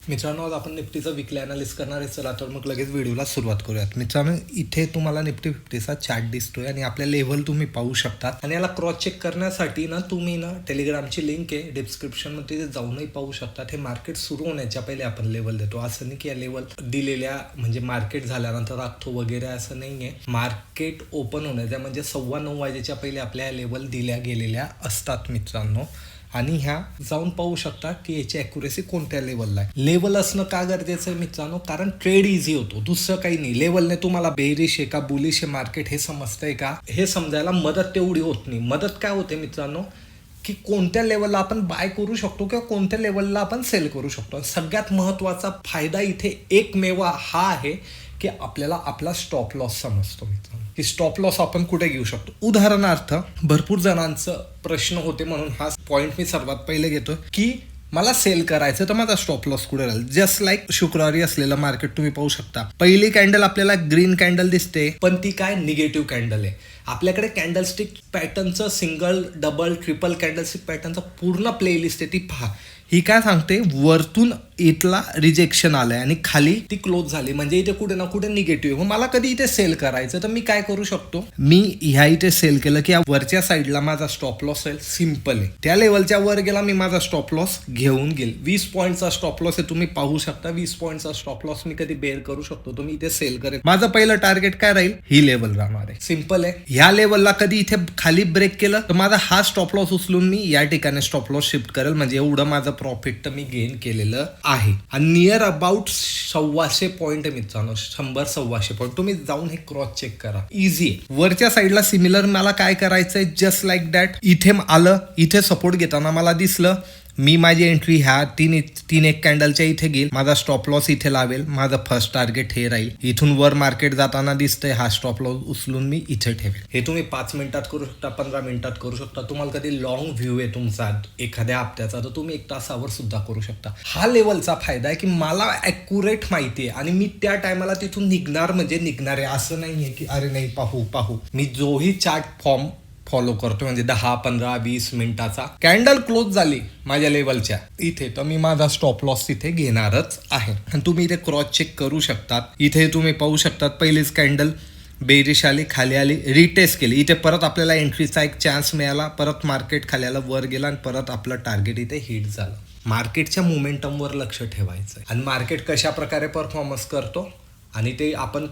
मित्रांनो, आज आपण निफ्टीचा वीकली अनालिसिस करणार आहे. चला तर मग लगेच व्हिडिओला सुरुवात करूयात. मित्रांनो, इथे तुम्हाला निफ्टी 50चा चार्ट दिसतोय आणि आपल्या लेव्हल तुम्ही पाहू शकतात. आणि याला क्रॉस चेक करण्यासाठी ना तुम्ही टेलिग्रामची लिंक आहे डिस्क्रिप्शनमध्ये, तिथे जाऊनही पाहू शकतात. हे मार्केट सुरू होण्याच्या पहिले आपण लेवल देतो. असं नाही की या लेवल दिलेल्या म्हणजे मार्केट झाल्यानंतर राखतो वगैरे, असं नाही आहे. मार्केट ओपन होण्याच्या म्हणजे 9:15 वाजेच्या पहिले आपल्या लेवल दिल्या गेलेल्या असतात मित्रांनो. आणि ह्या जाऊन पाहू शकता की याची ॲक्युरेसी कोणत्या लेवलला आहे. लेवल असणं का गरजेचं आहे मित्रांनो? कारण ट्रेड इझी होतो, दुसरं काही नाही. लेवलने तुम्हाला बेरिश आहे का बुलिश आहे मार्केट हे समजतंय का, हे समजायला मदत तेवढी होत नाही. मदत काय होते मित्रांनो, की कोणत्या लेवलला आपण बाय करू शकतो किंवा कोणत्या लेवलला आपण सेल करू शकतो. सगळ्यात महत्त्वाचा फायदा इथे एकमेव हा आहे की आपल्याला आपला स्टॉप लॉस समजतो मित्रांनो, की स्टॉप लॉस आपण कुठे घेऊ शकतो. उदाहरणार्थ भरपूर जणांचं प्रश्न होते, म्हणून हा पॉईंट मी सर्वात पहिले घेतो की मला सेल करायचं तर माझा स्टॉप लॉस कुठे राहील. जस्ट लाईक शुक्रवारी असलेलं मार्केट तुम्ही पाहू शकता. पहिली कॅन्डल आपल्याला ग्रीन कॅन्डल दिसते, पण ती काय निगेटिव्ह कॅन्डल आहे. आपल्याकडे कॅन्डलस्टिक पॅटर्नचं सिंगल डबल ट्रिपल कॅन्डलस्टिक पॅटर्नचं पूर्ण प्लेलिस्ट आहे, ती पहा. ही काय सांगते, वरतून इथला रिजेक्शन आलंय आणि खाली ती क्लोज झाली, म्हणजे इथे कुठे ना कुठे निगेटिव्ह. मग मला कधी इथे सेल करायचं तर मी काय करू शकतो, मी ह्या इथे सेल केलं की या वरच्या साईडला माझा स्टॉप लॉस आहे. सिम्पल आहे. त्या लेवलच्या वर गेला मी माझा स्टॉप लॉस घेऊन गेल. 20 पॉईंटचा स्टॉप लॉस आहे, तुम्ही पाहू शकता. 20 पॉईंटचा स्टॉप लॉस मी कधी बेअर करू शकतो, तुम्ही इथे सेल करेल. माझं पहिलं टार्गेट काय राहील, ही लेवल राहणार आहे. सिम्पल आहे. ह्या लेवलला कधी इथे खाली ब्रेक केलं तर माझा हा स्टॉप लॉस उचलून मी या ठिकाणी स्टॉप लॉस शिफ्ट करेल, म्हणजे एवढं माझं प्रॉफिट तर मी गेन केलेलं आहे. आणि नियर अबाउट 1,200 पॉईंट आहे मित्रांनो, 100-1,200 पॉईंट. तुम्ही जाऊन हे क्रॉस चेक करा, इझी आहे. वरच्या साईडला सिमिलर मला काय करायचंय, जस्ट लाईक दॅट. इथे आलं, इथे सपोर्ट घेताना मला दिसलं, मी माझी एंट्री ह्या तीन एक कॅन्डलच्या इथे घेईल. माझा स्टॉप लॉस इथे लावेल. माझं फर्स्ट टार्गेट हे राहील. इथून वर मार्केट जाताना दिसतंय, हा स्टॉप लॉस उचलून मी इथे ठेवेल. हे तुम्ही 5 मिनिटात करू शकता, 15 मिनिटात करू शकता. तुम्हाला कधी लॉंग व्ह्यू आहे तुमचा एखाद्या हप्त्याचा तर तुम्ही 1 तासावर सुद्धा करू शकता. हा लेवलचा फायदा आहे की मला ॲक्युरेट माहिती आहे आणि मी त्या टायमाला तिथून निघणार म्हणजे निघणार आहे. असं नाहीये की अरे नाही पाहू. मी जोही चार्ट फॉर्म फॉलो करतो, म्हणजे 10, 15, 20 मिनिटाचा कॅन्डल क्लोज झाली माझ्या लेवलच्या इथे, तर मी माझा स्टॉप लॉस तिथे घेणारच आहे. आणि तुम्ही इथे क्रॉस चेक करू शकतात. इथे तुम्ही पाहू शकतात, पहिलीच कॅन्डल बेरिश आली, खाली आली, रिटेस्ट केली. इथे परत आपल्याला एंट्रीचा एक चान्स मिळाला. परत मार्केट खाली आलं, वर गेला आणि परत आपलं टार्गेट इथे हिट झालं. मार्केटच्या मोमेंटमवर लक्ष ठेवायचं आणि मार्केट कशा प्रकारे परफॉर्मन्स करतो आणि ते आपण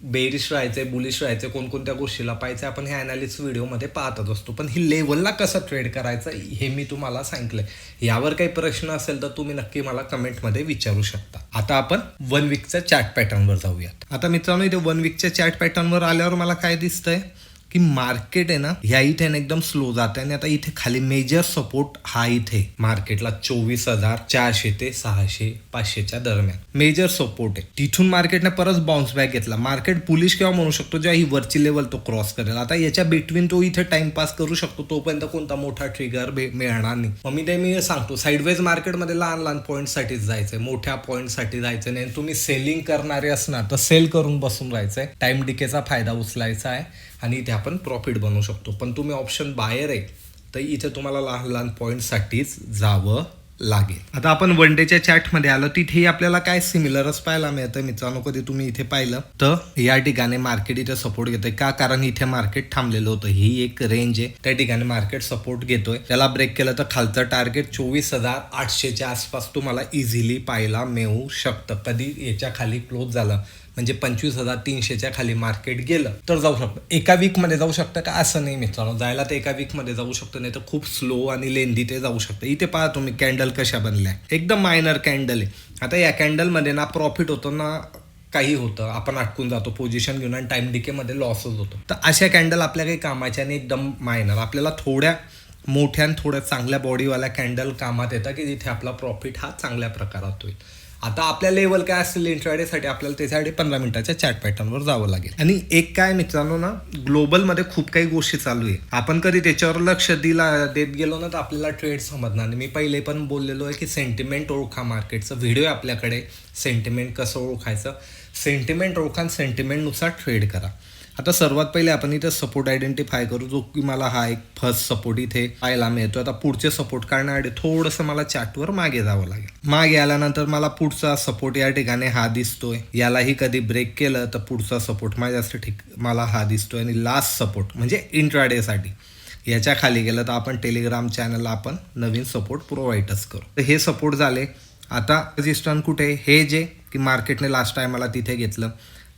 बेरिश राहायचंय, बुलिश राहायचंय, कोणकोणत्या गोष्टीला पाहायचं आपण हे अनालिसिस व्हिडिओमध्ये पाहतच असतो. पण ही लेवलला कसं ट्रेड करायचं हे मी तुम्हाला सांगितलंय. यावर काही प्रश्न असेल तर तुम्ही नक्की मला कमेंटमध्ये विचारू शकता. आता आपण 1 वीकच्या चार्ट पॅटर्नवर जाऊयात. आता मित्रांनो, इथे 1 वीकच्या चार्ट पॅटर्नवर आल्यावर मला काय दिसतंय की मार्केट आहे ना, ह्या इथे एकदम स्लो जात आहे. आणि आता इथे खाली मेजर सपोर्ट हा इथे मार्केटला 24,400 ते 600-500च्या दरम्यान मेजर सपोर्ट आहे. तिथून मार्केटने परत बाउन्स बॅक घेतला. मार्केट बुलिश केव्हा म्हणू शकतो, जेव्हा ही वरची लेवल तो क्रॉस करेल. आता याच्या बिटवीन तो इथे टाइमपास करू शकतो, तोपर्यंत कोणता मोठा ट्रिगर मिळणार नाही. मग मी सांगतो, साईडवेज मार्केटमध्ये लहान पॉईंटसाठीच जायचंय, मोठ्या पॉईंटसाठी जायचं नाही. तुम्ही सेलिंग करणारे असणार तर सेल करून बसून राहायचंय. टाइम डिकेचा फायदा उचलायचा आहे आणि इथे आपण प्रॉफिट बनवू शकतो. पण तुम्ही ऑप्शन बायर आहे तर इथे तुम्हाला लहान पॉईंटसाठीच जावं लागेल. आता आपण 1 डेच्या चार्टमध्ये आलो, तिथेही आपल्याला काय सिमिलरच पाहायला मिळतं मित्रांनो. कधी तुम्ही इथे पाहिलं तर या ठिकाणी मार्केट इथे सपोर्ट घेतोय का, कारण इथे मार्केट थांबलेलं होतं. ही एक रेंज आहे, त्या ठिकाणी मार्केट सपोर्ट घेतोय. त्याला ब्रेक केलं तर खालचं टार्गेट 24,800च्या आसपास तुम्हाला इझिली पाहायला मिळू शकतं. कधी याच्या खाली क्लोज झालं म्हणजे 25,300च्या खाली मार्केट गेलं तर जाऊ शकतं. एका वीकमध्ये जाऊ शकतं का, असं नाही मित्रांनो. जायला तर एका वीकमध्ये जाऊ शकतं, नाही तर खूप स्लो आणि लेंदी ते जाऊ शकतं. इथे पहा तुम्ही कॅन्डल कशा बनल्या, एकदम मायनर कॅन्डल आहे. आता या कॅन्डलमध्ये ना प्रॉफिट होतं ना काही होतं, आपण अटकून जातो पोझिशन घेऊन आणि टाइम डिकेमध्ये लॉसच होतो. तर अशा कॅन्डल आपल्या काही कामाच्या आणि एकदम मायनर. आपल्याला थोड्या मोठ्या आणि थोड्या चांगल्या बॉडीवाल्या कॅन्डल कामात येतात की जिथे आपला प्रॉफिट हा चांगल्या प्रकारात होईल. आता आपल्या लेवल काय असेल इंट्राडेसाठी, आपल्याला त्याच्यासाठी 15 मिनिटाच्या चार्ट पॅटर्नवर जावं लागेल. आणि एक काय मित्रांनो ना, ग्लोबलमध्ये खूप काही गोष्टी चालू आहे. आपण कधी त्याच्यावर लक्ष देत गेलो ना तर आपल्याला ट्रेड समजणार नाही. मी पहिले पण बोललेलो आहे की सेंटिमेंट ओळखा मार्केटचं. व्हिडिओ आहे आपल्याकडे, सेंटिमेंट कसं ओळखायचं. सेंटिमेंट ओळखा, सेंटिमेंटनुसार ट्रेड करा. आता सर्वात पहिले आपण इथे सपोर्ट आयडेंटिफाय करू, जो की मला हा एक फर्स्ट सपोर्ट इथे पाहायला मिळतो. आता पुढचे सपोर्ट काढण्यासाठी थोडंसं मला चार्टवर मागे जावं लागेल. मागे आल्यानंतर मला पुढचा सपोर्ट या ठिकाणी हा दिसतोय. यालाही कधी ब्रेक केलं तर पुढचा सपोर्ट माझ्यासाठी मला हा दिसतोय. आणि लास्ट सपोर्ट म्हणजे इंट्राडेसाठी याच्या खाली गेलं तर आपण टेलिग्राम चॅनलला आपण नवीन सपोर्ट प्रोव्हाइडच करू. तर हे सपोर्ट झाले. आता रेजिस्टन्स कुठे, हे जे की मार्केटने लास्ट टायमाला तिथे घेतलं,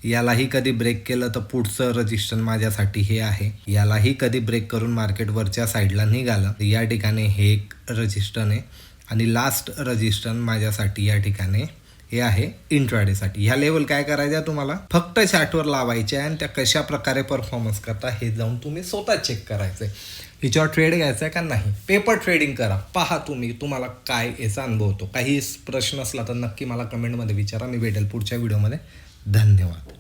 यालाही कधी ब्रेक केलं तर पुढचं रजिस्टन्स माझ्यासाठी हे आहे. यालाही कधी ब्रेक करून मार्केट वरच्या साईडला निघालं तर या ठिकाणी हे एक रजिस्टन्स आहे. आणि लास्ट रजिस्टन्स माझ्यासाठी या ठिकाणी हे आहे इंट्राडेसाठी. ह्या लेवल काय करायच्या तुम्हाला फक्त चार्टवर लावायचे आणि त्या कशा प्रकारे परफॉर्मन्स करता हे जाऊन तुम्ही स्वतः चेक करायचं आहे. हिच्यावर ट्रेड घ्यायचा आहे का नाही, पेपर ट्रेडिंग करा, पहा तुम्हाला काय याचा अनुभव होतो. काही प्रश्न असला तर नक्की मला कमेंटमध्ये विचारा, मी भेटेल पुढच्या व्हिडिओमध्ये. धन्यवाद.